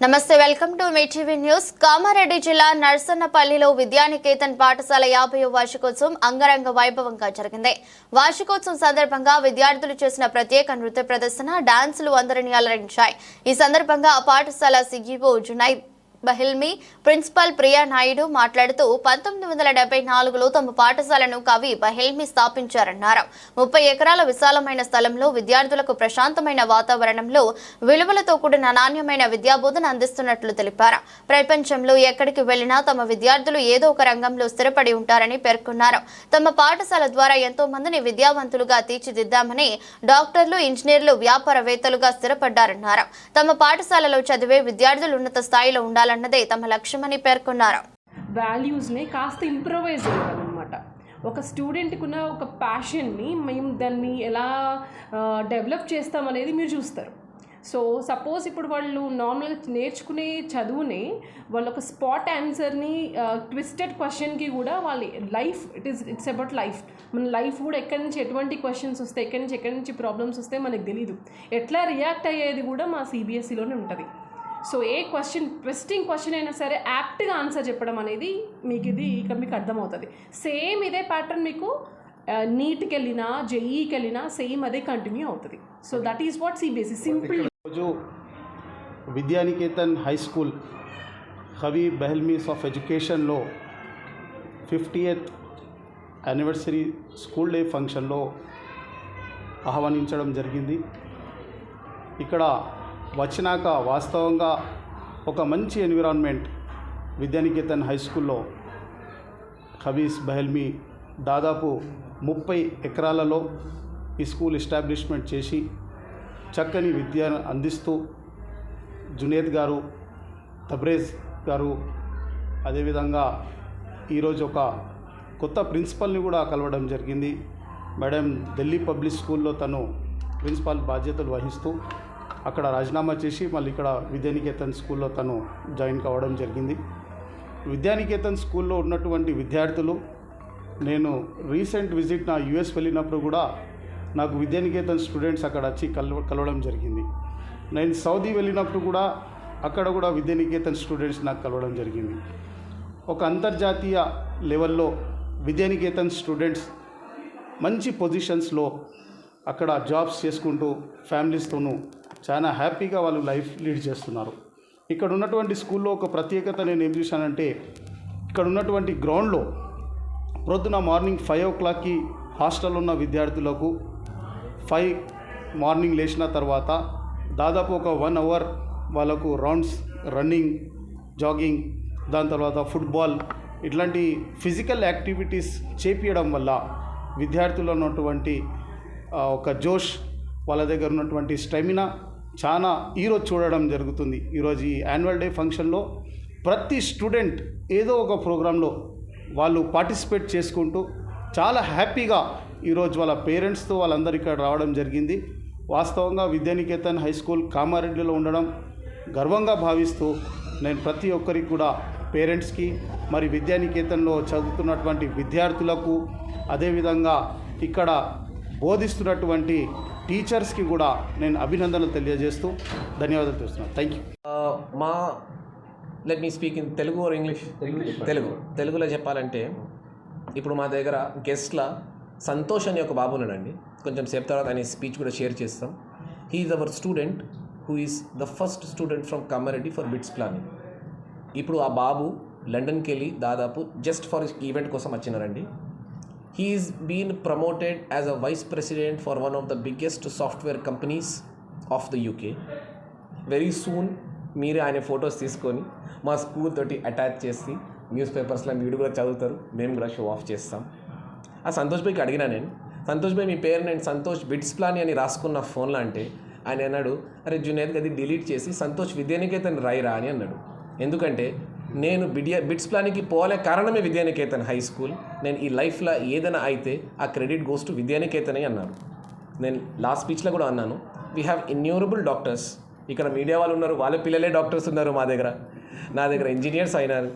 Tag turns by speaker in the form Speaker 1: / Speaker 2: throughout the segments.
Speaker 1: నమస్తే, welcome to Mee TV news. Kamareddy జిల్లా నర్సన్నపల్లిలో విద్యానికేతన్ పాఠశాల 50వ వార్షికోత్సవం అంగరంగ వైభవంగా జరిగింది. వార్షికోత్సవం సందర్భంగా విద్యార్థులు చేసిన ప్రత్యేక నృత్య ప్రదర్శన, డాన్సులు అందరినీ అలరించాయి. ఈ సందర్భంగా పాఠశాల సీఈఓ జునైద్ బహిల్మి, ప్రిన్సిపల్ ప్రియా నాయుడు మాట్లాడుతూ 1974లో తమ పాఠశాలను కవి బహిల్మి స్థాపించారన్నారు. 30 ఎకరాల విశాలమైన స్థలంలో విద్యార్థులకు ప్రశాంతమైన వాతావరణంలో విలువలతో కూడిన నాణ్యమైన విద్యాబోధన అందిస్తున్నట్లు తెలిపారు. ప్రపంచంలో ఎక్కడికి వెళ్లినా తమ విద్యార్థులు ఏదో ఒక రంగంలో స్థిరపడి ఉంటారని పేర్కొన్నారు. తమ పాఠశాల ద్వారా ఎంతో మందిని విద్యావంతులుగా తీర్చిదిద్దామని, డాక్టర్లు, ఇంజనీర్లు, వ్యాపారవేత్తలుగా స్థిరపడ్డారన్నారు. తమ పాఠశాలలో చదివే విద్యార్థులు ఉన్నత స్థాయిలో ఉండాలని అన్నదే తమ లక్ష్యమని పేర్కొన్నారు.
Speaker 2: వాల్యూస్ని కాస్త ఇంప్రవైజ్ చేయడం అనమాట. ఒక స్టూడెంట్కి ఉన్న ఒక ప్యాషన్ని మేము దాన్ని ఎలా డెవలప్ చేస్తామనేది మీరు చూస్తారు. సో సపోజ్ ఇప్పుడు వాళ్ళు నార్మల్గా నేర్చుకునే చదువుని వాళ్ళు ఒక స్పాట్ ఆన్సర్ని ట్విస్టెడ్ క్వశ్చన్కి కూడా వాళ్ళ లైఫ్ ఇట్స్ అబౌట్ లైఫ్. మన లైఫ్ కూడా ఎక్కడి నుంచి ఎటువంటి క్వశ్చన్స్ వస్తాయి, ఎక్కడి నుంచి ప్రాబ్లమ్స్ వస్తాయి మనకు తెలీదు. ఎట్లా రియాక్ట్ అయ్యేది కూడా మా సిబిఎస్ఈలోనే ఉంటుంది. సో ఏ క్వశ్చన్, ట్విస్టింగ్ క్వశ్చన్ అయినా సరే యాప్ట్గా ఆన్సర్ చెప్పడం అనేది మీకు అర్థమవుతుంది. సేమ్ ఇదే ప్యాటర్న్ మీకు నీట్కి వెళ్ళినా, జేఈకి వెళ్ళినా సేమ్ అదే కంటిన్యూ అవుతుంది. So that is what CBSE simple.
Speaker 3: రోజు విద్యానికేతన్ హై స్కూల్ కవి బెహల్మీస్ ఆఫ్ ఎడ్యుకేషన్లో 50th యానివర్సరీ స్కూల్ డే ఫంక్షన్లో ఆహ్వానించడం జరిగింది. ఇక్కడ వచ్చినాక వాస్తవంగా ఒక మంచి ఎన్విరాన్మెంట్ విద్యానికేతన్ హై స్కూల్లో కవీస్ బెహల్మీ దాదాపు 30 ఎకరాలలో ఈ స్కూల్ ఎస్టాబ్లిష్మెంట్ చేసి చక్కని విద్యను అందిస్తూ జునేద్ గారు, తబ్రేజ్ గారు, అదేవిధంగా ఈరోజు ఒక కొత్త ప్రిన్సిపల్ని కూడా కలవడం జరిగింది. మేడం ఢిల్లీ పబ్లిక్ స్కూల్లో తను ప్రిన్సిపాల్ బాధ్యతలు వహిస్తూ అక్కడ రాజీనామా చేసి మళ్ళీ ఇక్కడ విద్యానికేతన్ స్కూల్లో తను జాయిన్ కావడం జరిగింది. విద్యానికేతన్ స్కూల్లో ఉన్నటువంటి విద్యార్థులు, నేను రీసెంట్ విజిట్ నా యుఎస్ వెళ్ళినప్పుడు కూడా నాకు విద్యానికేతన్ స్టూడెంట్స్ అక్కడ వచ్చి కలవడం జరిగింది. నేను సౌదీ వెళ్ళినప్పుడు కూడా అక్కడ కూడా విద్యానికేతన్ స్టూడెంట్స్ నాకు కలవడం జరిగింది. ఒక అంతర్జాతీయ లెవెల్లో విద్యానికేతన్ స్టూడెంట్స్ మంచి పొజిషన్స్లో అక్కడ జాబ్స్ చేసుకుంటూ ఫ్యామిలీస్తోనూ చాలా హ్యాపీగా వాళ్ళు లైఫ్ లీడ్ చేస్తున్నారు. ఇక్కడ ఉన్నటువంటి స్కూల్లో ఒక ప్రత్యేకత నేను ఏం చూశానంటే, ఇక్కడ ఉన్నటువంటి గ్రౌండ్లో ప్రొద్దున మార్నింగ్ 5 o'clockకి హాస్టల్ ఉన్న విద్యార్థులకు 5 మార్నింగ్ లేచిన తర్వాత దాదాపు ఒక 1 hour వాళ్ళకు రౌండ్స్, రన్నింగ్, జాగింగ్, దాని తర్వాత ఫుట్బాల్, ఇట్లాంటి ఫిజికల్ యాక్టివిటీస్ చేపించడం వల్ల విద్యార్థులు ఉన్నటువంటి ఒక జోష్, వాళ్ళ దగ్గర ఉన్నటువంటి స్టామినా చాలా ఈరోజు చూడడం జరుగుతుంది. ఈరోజు ఈ యాన్యువల్ డే ఫంక్షన్లో ప్రతి స్టూడెంట్ ఏదో ఒక ప్రోగ్రాంలో వాళ్ళు పార్టిసిపేట్ చేసుకుంటూ చాలా హ్యాపీగా ఈరోజు వాళ్ళ పేరెంట్స్తో వాళ్ళందరూ ఇక్కడ రావడం జరిగింది. వాస్తవంగా విద్యానికేతన్ హై స్కూల్ కామారెడ్డిలో ఉండడం గర్వంగా భావిస్తూ నేను ప్రతి ఒక్కరికి కూడా, పేరెంట్స్కి, మరి విద్యానికేతన్లో చదువుతున్నటువంటి విద్యార్థులకు, అదేవిధంగా ఇక్కడ బోధిస్తున్నటువంటి టీచర్స్కి కూడా నేను అభినందనలు తెలియజేస్తూ ధన్యవాదాలు తెలుస్తున్నాను. Thank you.
Speaker 4: Let me speak in Telugu or English? తెలుగులో చెప్పాలంటే, ఇప్పుడు మా దగ్గర గెస్ట్ల సంతోష్ అని ఒక బాబు ఉన్నాడండి. కొంచెం సేపు తర్వాత ఆయన స్పీచ్ కూడా షేర్ చేస్తాం. He is our student who is the first student from Kamareddy for bits planning. ఇప్పుడు ఆ బాబు లండన్కి వెళ్ళి దాదాపు జస్ట్ ఫర్ ఈవెంట్ కోసం వచ్చినారండి. He is been promoted as a vice president for one of the biggest software companies of the UK. Very soon మీరే ఆయన photos తీసుకొని మా school తోటి అటాచ్ చేసి న్యూస్ పేపర్స్లో మీరు కూడా చదువుతారు, మేము కూడా షో ఆఫ్ చేస్తాం. ఆ సంతోష్ భాయ్కి అడిగినా నేను, సంతోష్ భాయ్ మీ పేరు నేను సంతోష్ బిట్స్ ప్లాన్ అని రాసుకున్న ఫోన్లో అంటే ఆయన అన్నాడు, అరే జునేద్ అది డిలీట్ చేసి సంతోష్ విద్యానికేతన్ రాయిరా అని అన్నాడు. ఎందుకంటే నేను బిట్స్ ప్లాన్కి పోలే కారణమే విద్యానికేతన్ హై స్కూల్. నేను ఈ లైఫ్లో ఏదైనా అయితే ఆ క్రెడిట్ గోస్ టు విద్యానికేతన్ అని అన్నాను. నేను లాస్ట్ స్పీచ్లో కూడా అన్నాను, వీ హ్యావ్ ఇన్యూరబుల్ డాక్టర్స్. ఇక్కడ మీడియా వాళ్ళు ఉన్నారు, వాళ్ళ పిల్లలే డాక్టర్స్ ఉన్నారు మా దగ్గర, నా దగ్గర ఇంజనీర్స్ అయినారు.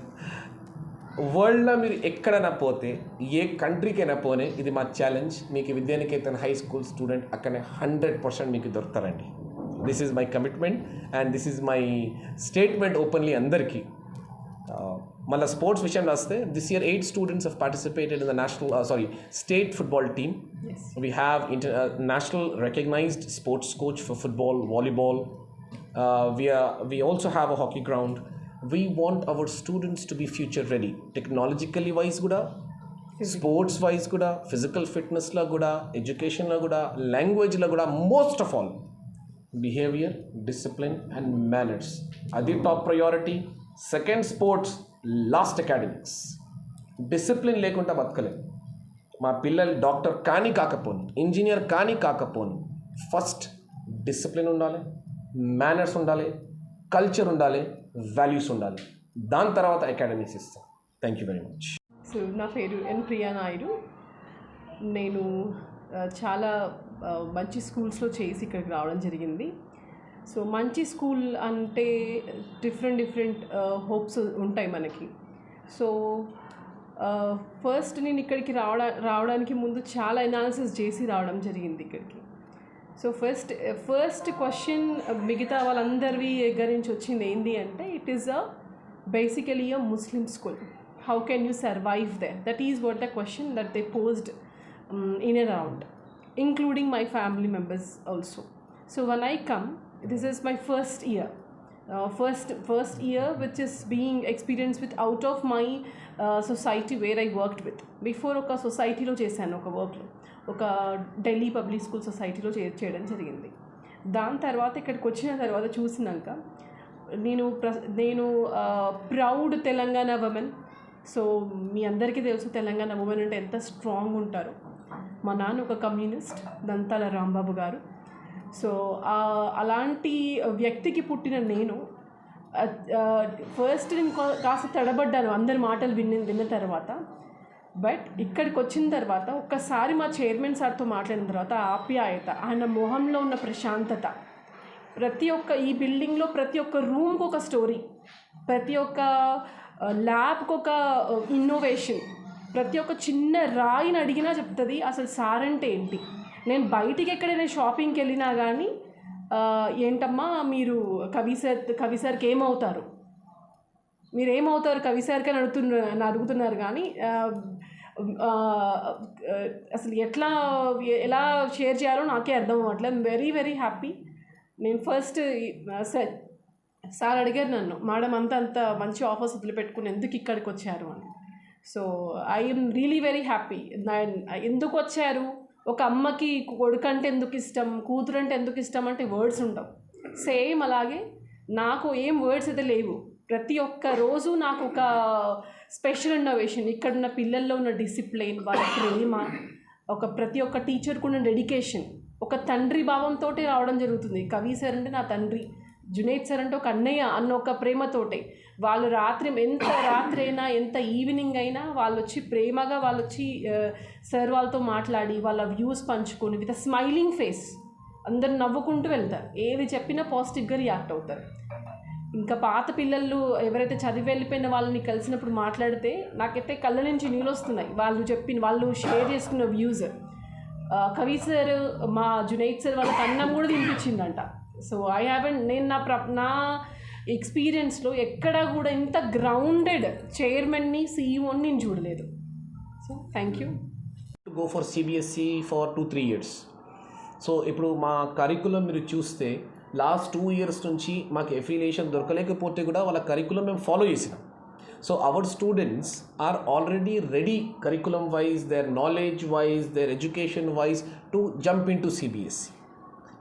Speaker 4: వరల్డ్లో మీరు ఎక్కడైనా పోతే, ఏ కంట్రీకైనా పోనే, ఇది మా ఛాలెంజ్. మీకు విద్యానికేతన్ హై స్కూల్ స్టూడెంట్ అక్కడనే 100% మీకు దొరుకుతారండి. This is my commitment and this is my statement openly అందరికీ. మళ్ళీ స్పోర్ట్స్ విషయంలో వస్తే this year 8 students have participated in the state football team.
Speaker 2: Yes.
Speaker 4: We have national recognized sports coach for football, volleyball. We also have a hockey ground. We want our students to be future ready. Technologically wise kuda, sports wise kuda, physical fitness la kuda, education la kuda, language la kuda, most of all behavior, discipline and manners. Adi top priority. Second sports, last academics. Discipline లేకుండా బతకలేదు. మా పిల్లలు doctor కానీ కాకపోని, engineer కానీ కాకపోని, first discipline ఉండాలి, manners ఉండాలి, culture ఉండాలి, values ఉండాలి. దాని తర్వాత అకాడమిక్స్ ఇస్తాం. Thank you very much.
Speaker 2: So నా పేరు ప్రియా నాయుడు. నేను చాలా మంచి స్కూల్స్లో చేసి ఇక్కడికి రావడం జరిగింది. సో మంచి స్కూల్ అంటే డిఫరెంట్ హోప్స్ ఉంటాయి మనకి. సో ఫస్ట్ నేను ఇక్కడికి రావడానికి ముందు చాలా అనాలిసిస్ చేసి రావడం జరిగింది ఇక్కడికి. సో ఫస్ట్ క్వశ్చన్ మిగతా వాళ్ళందరివి దగ్గర నుంచి వచ్చింది ఏంటి అంటే, it is basically a Muslim school, how can you survive there? That is what the question that they posed in around, including my family members also. So when I come, this is my first year, first year which is being experienced with out of my society where I worked with. Before oka society lo chesanu, oka work lo, oka Delhi public school society lo cheyadam jarigindi. దాని తర్వాత ఇక్కడికి వచ్చిన తర్వాత చూసినాక నేను proud Telangana women. So మీ అందరికీ తెలుసు Telangana women అంటే ఎంత స్ట్రాంగ్ ఉంటారో. మా నాన్న ఒక కమ్యూనిస్ట్, దంతాల రాంబాబు గారు. సో అలాంటి వ్యక్తికి పుట్టిన నేను ఫస్ట్ నేను కాస్త తడబడ్డాను అందరి మాటలు విన్న తర్వాత. బట్ ఇక్కడికి వచ్చిన తర్వాత ఒక్కసారి మా చైర్మన్ సార్తో మాట్లాడిన తర్వాత ఆప్యాయత, ఆయన మొహంలో ఉన్న ప్రశాంతత, ప్రతి ఒక్క ఈ బిల్డింగ్లో ప్రతి ఒక్క రూమ్కి ఒక స్టోరీ, ప్రతి ఒక్క ల్యాబ్కి ఒక ఇన్నోవేషన్, ప్రతి ఒక్క చిన్న రాయిని అడిగినా చెప్తుంది అసలు సార్ అంటే ఏంటి. నేను బయటికి ఎక్కడైనా షాపింగ్కి వెళ్ళినా కానీ ఏంటమ్మా మీరు కవి సార్కి ఏమవుతారు, మీరు ఏమవుతారు కవి సార్కి అని అడుగుతున్నారు కానీ అసలు ఎలా షేర్ చేయాలో నాకే అర్థం అవ్వట్లేదు. Very very happy. నేను ఫస్ట్ సార్ అడిగారు నన్ను, మేడం అంత మంచి ఆఫర్స్ వదిలిపెట్టుకుని ఎందుకు ఇక్కడికి వచ్చారు అని. So I'm really very happy. ఎందుకు వచ్చారు, ఒక అమ్మకి కొడుకు అంటే ఎందుకు ఇష్టం, కూతురు అంటే ఎందుకు ఇష్టం అంటే వర్డ్స్ ఉండవు. సేమ్ అలాగే నాకు ఏం వర్డ్స్ అయితే లేవు. ప్రతి ఒక్క రోజు నాకు ఒక స్పెషల్ ఇన్నోవేషన్, ఇక్కడున్న పిల్లల్లో ఉన్న డిసిప్లిన్, వాళ్ళ ప్రేమ, ప్రతి ఒక్క టీచర్కు ఉన్న డెడికేషన్, ఒక తండ్రి భావంతో రావడం జరుగుతుంది. కవి సార్ అంటే నా తండ్రి, జునైద్ సార్ అంటే ఒక అన్నయ్య అన్న ఒక ప్రేమతోటే వాళ్ళు ఎంత రాత్రి అయినా ఎంత ఈవినింగ్ అయినా వాళ్ళు వచ్చి ప్రేమగా సార్ వాళ్ళతో మాట్లాడి వాళ్ళ వ్యూస్ పంచుకొని విత్ స్మైలింగ్ ఫేస్ అందరు నవ్వుకుంటూ వెళ్తారు. ఏది చెప్పినా పాజిటివ్గా రియాక్ట్ అవుతారు. ఇంకా పాత పిల్లలు ఎవరైతే చదివి వెళ్ళిపోయిన వాళ్ళని కలిసినప్పుడు మాట్లాడితే నాకైతే కళ్ళ నుంచి నీళ్ళు వస్తున్నాయి. వాళ్ళు షేర్ చేసుకున్న వ్యూస్. కవి సార్ మా జునైద్ సార్ వాళ్ళకి అన్నం కూడా తినిపించిందంట. సో నేను నా ఎక్స్పీరియన్స్లో ఎక్కడ కూడా ఇంత గ్రౌండెడ్ చైర్మన్ని, సీఈఓని నేను చూడలేదు. So thank you.
Speaker 4: Go for CBSE for 2-3 years. So ఇప్పుడు మా కరికులం మీరు చూస్తే లాస్ట్ 2 years నుంచి మాకు ఎఫిలియేషన్ దొరకలేకపోతే కూడా వాళ్ళ కరికులం మేము ఫాలో చేసినాం. So our students are already ready curriculum wise, their knowledge wise, their education wise to jump in to CBSE.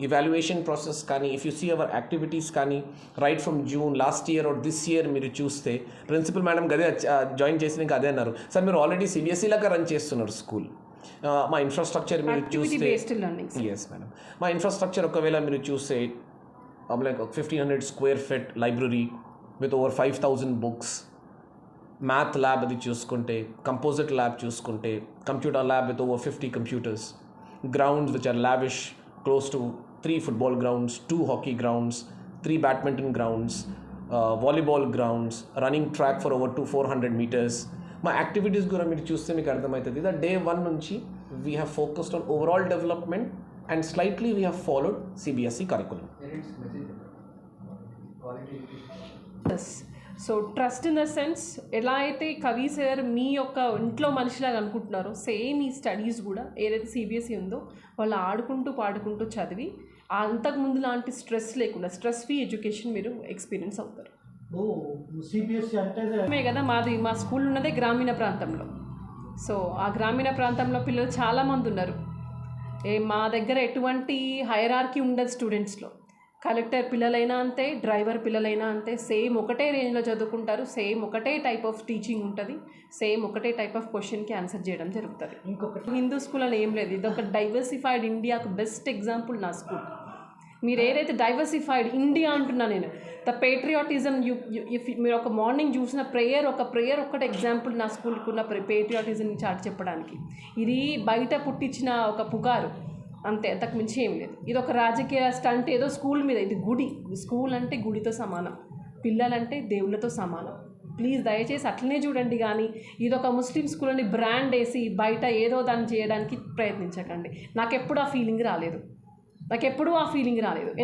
Speaker 4: Evaluation process కానీ, if you see our activities కానీ, right from June last year or this year మీరు చూస్తే principal madam గదే join చేసినాక అదే అన్నారు, sir మీరు already CBSE లాగా రన్ చేస్తున్నారు స్కూల్. మా ఇన్ఫ్రాస్ట్రక్చర్ మీరు చూస్తే, ఎస్ మేడం, మా ఇన్ఫ్రాస్ట్రక్చర్ ఒకవేళ మీరు చూస్తే like 1500 square feet library with over 5000 books, math lab అది చూసుకుంటే, కంపోజిట్ ల్యాబ్ చూసుకుంటే, computer lab with over 50 computers, grounds which are lavish, close to 3 football grounds, 2 hockey grounds, 3 badminton grounds, volleyball grounds, running track for over 400 meters. మా activities కూడా మీరు చూస్తే మీకు అర్థమవుతుంది. The day 1 నుంచి we have focused on overall development and slightly we have followed CBSE curriculum.
Speaker 2: Yes so trust in the sense ఎలా అయితే కవి సార్ మీ యొక్క ఇంట్లో మనిషిలాగా అనుకుంటున్నారో సేమ్ ఈ స్టడీస్ కూడా ఏదైతే సిబిఎస్ఈ ఉందో వాళ్ళు ఆడుకుంటూ పాడుకుంటూ చదివి అంతకుముందు లాంటి స్ట్రెస్ లేకుండా స్ట్రెస్ ఫ్రీ ఎడ్యుకేషన్ మీరు ఎక్స్పీరియన్స్ అవుతారు.
Speaker 5: సిబిఎస్ఈ అంటే
Speaker 2: కదా మా స్కూల్ ఉన్నదే గ్రామీణ ప్రాంతంలో. సో ఆ గ్రామీణ ప్రాంతంలో పిల్లలు చాలామంది ఉన్నారు. మా దగ్గర ఎటువంటి హైరార్కీ ఉండదు స్టూడెంట్స్లో. కలెక్టర్ పిల్లలైనా అంతే, డ్రైవర్ పిల్లలైనా అంతే, సేమ్ ఒకటే రేంజ్లో చదువుకుంటారు, సేమ్ ఒకటే టైప్ ఆఫ్ టీచింగ్ ఉంటుంది, సేమ్ ఒకటే టైప్ ఆఫ్ క్వశ్చన్కి ఆన్సర్ చేయడం జరుగుతుంది.
Speaker 5: ఇంకొకటి
Speaker 2: హిందూ స్కూల్ అని ఏం లేదు. ఇది ఒక డైవర్సిఫైడ్ ఇండియాకు బెస్ట్ ఎగ్జాంపుల్ నా స్కూల్. మీరు ఏదైతే డైవర్సిఫైడ్ ఇండియా అంటున్నా నేను, ద పేట్రియాటిజం మీరు ఒక మార్నింగ్ చూసిన ప్రేయర్ ఒక్కటే ఎగ్జాంపుల్ నా స్కూల్కి ఉన్న పేట్రియాటిజం చాటి చెప్పడానికి. ఇది బయట పుట్టించిన ఒక పుకారు అంతే, అంతకు మించి ఏం లేదు. ఇది ఒక రాజకీయ స్టంట్ ఏదో స్కూల్ మీద. ఇది గుడి, స్కూల్ అంటే గుడితో సమానం, పిల్లలంటే దేవుళ్ళతో సమానం. ప్లీజ్ దయచేసి అట్లనే చూడండి, కానీ ఇది ఒక ముస్లిం స్కూల్ అని బ్రాండ్ వేసి బయట ఏదో దాన్ని చేయడానికి ప్రయత్నించకండి. నాకెప్పుడు ఆ ఫీలింగ్ రాలేదు.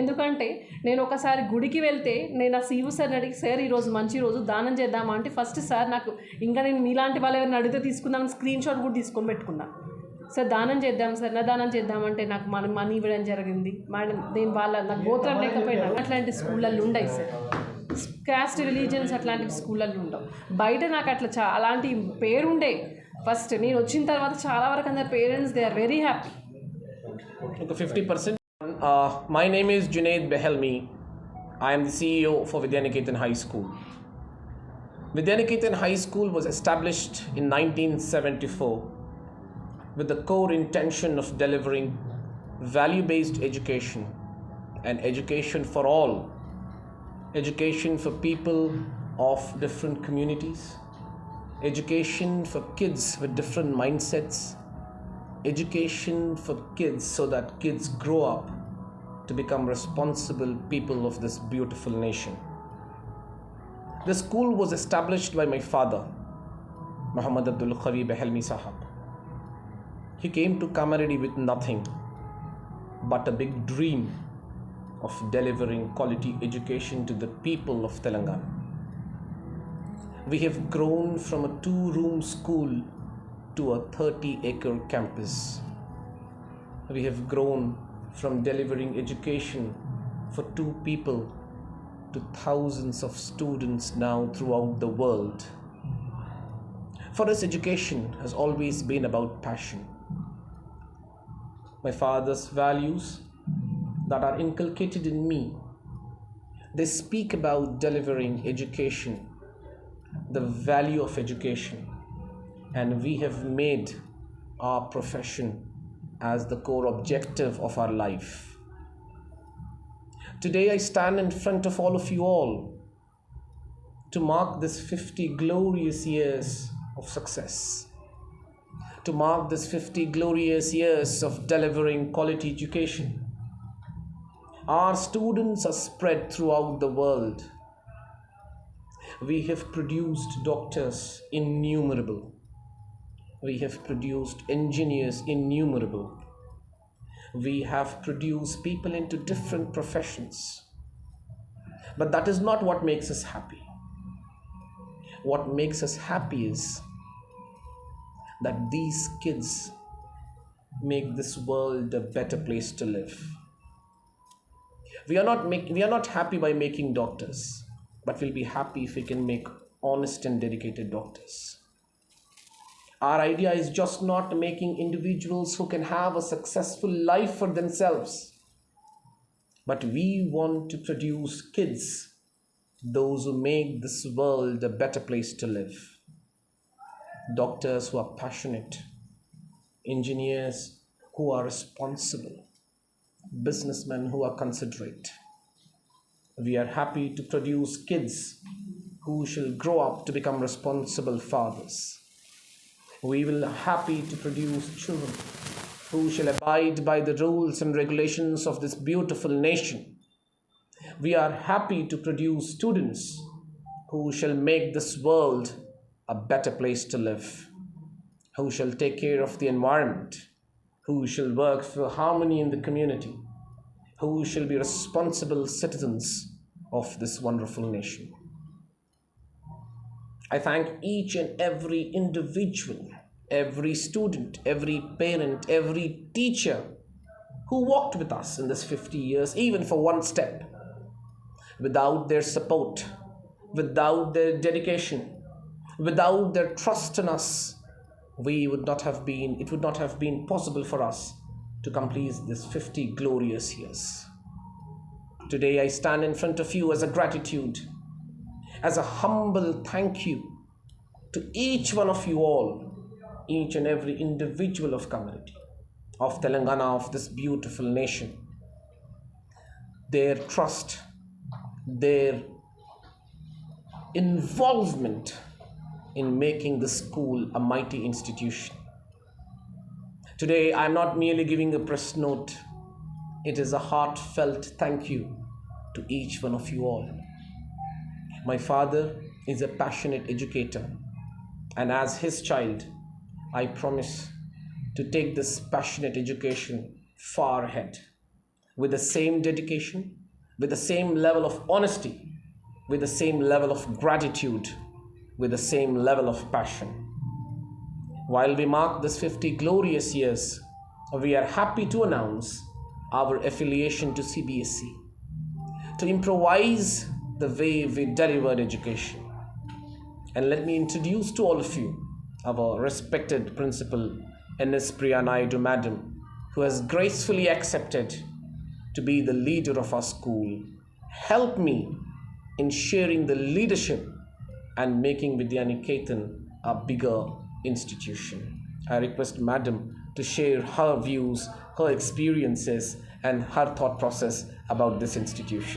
Speaker 2: ఎందుకంటే నేను ఒకసారి గుడికి వెళ్తే నేను ఆ సీవు సార్ని అడిగి, సార్ ఈరోజు మంచి రోజు దానం చేద్దామా అంటే, ఫస్ట్ సార్ నాకు ఇంకా నేను మీలాంటి వాళ్ళు ఎవరైనా అడిగితే తీసుకుందామని స్క్రీన్ షాట్ కూడా తీసుకొని పెట్టుకున్నాను. సార్ దానం చేద్దాం సార్, నా దానం చేద్దామంటే నాకు మనీ ఇవ్వడం జరిగింది. దీని వాళ్ళ నాకు గోత్రం లేకపోయినా అట్లాంటి స్కూళ్ళల్లో ఉండవు సార్. క్యాస్ట్ రిలీజియన్స్ అట్లాంటి స్కూళ్ళల్లో ఉండవు. బయట నాకు అట్లా అలాంటి పేరుండే. ఫస్ట్ నేను వచ్చిన తర్వాత చాలా వరకు అందరు parents they are very happy.
Speaker 4: Okay, 50%. My name is Junaid Behelmi. I am the CEO for Vidyaniketan High School. Vidyaniketan High School was established in 1974 with the core intention of delivering value-based education and education for all, education for people of different communities, education for kids with different mindsets, education for kids so that kids grow up to become responsible people of this beautiful nation. The school was established by my father, Muhammad Abdul Qawi Behelmi Sahab. He came to Kamaredi with nothing but a big dream of delivering quality education to the people of Telangana. We have grown from a 2-room school to a 30-acre campus. We have grown from delivering education for 2 people to thousands of students now throughout the world. For us, education has always been about passion. My father's values that are inculcated in me, they speak about delivering education, the value of education, and we have made our profession as the core objective of our life. Today I stand in front of all of you all to mark this 50 glorious years of success, to mark this 50 glorious years of delivering quality education. Our students are spread throughout the world. We have produced doctors innumerable. We have produced engineers innumerable. We have produced people into different professions. But that is not what makes us happy. What makes us happy is that these kids make this world a better place to live. We are not happy by making doctors, but we'll be happy if we can make honest and dedicated doctors. Our idea is just not making individuals who can have a successful life for themselves, but we want to produce kids, those who make this world a better place to live. Doctors who are passionate, engineers who are responsible, businessmen who are considerate. We are happy to produce kids who shall grow up to become responsible fathers. We will happy to produce children who shall abide by the rules and regulations of this beautiful nation. We are happy to produce students who shall make this world a better place to live, who shall take care of the environment, who shall work for harmony in the community, who shall be responsible citizens of this wonderful nation. I thank each and every individual, every student, every parent, every teacher who walked with us in this 50 years, even for one step. Without their support, without their dedication, without their trust in us, it would not have been possible for us to complete this 50 glorious years. Today I stand in front of you as a gratitude, as a humble thank you to each one of you all, each and every individual of Kamareddy, of Telangana, of this beautiful nation. Their trust, their involvement in making the school a mighty institution. Today, I'm not merely giving a press note. It is a heartfelt thank you to each one of you all. My father is a passionate educator, and as his child, I promise to take this passionate education far ahead with the same dedication, with the same level of honesty, with the same level of gratitude, with the same level of passion. While we mark this 50 glorious years, we are happy to announce our affiliation to CBSE, to improvise the way we delivered education. And let me introduce to all of you our respected principal, N.S. Priya Naidu Madam, who has gracefully accepted to be the leader of our school. Help me in sharing the leadership and making Vidyaniketan a bigger institution. I request Madam to share her views, her experiences, and her thought process about this institution.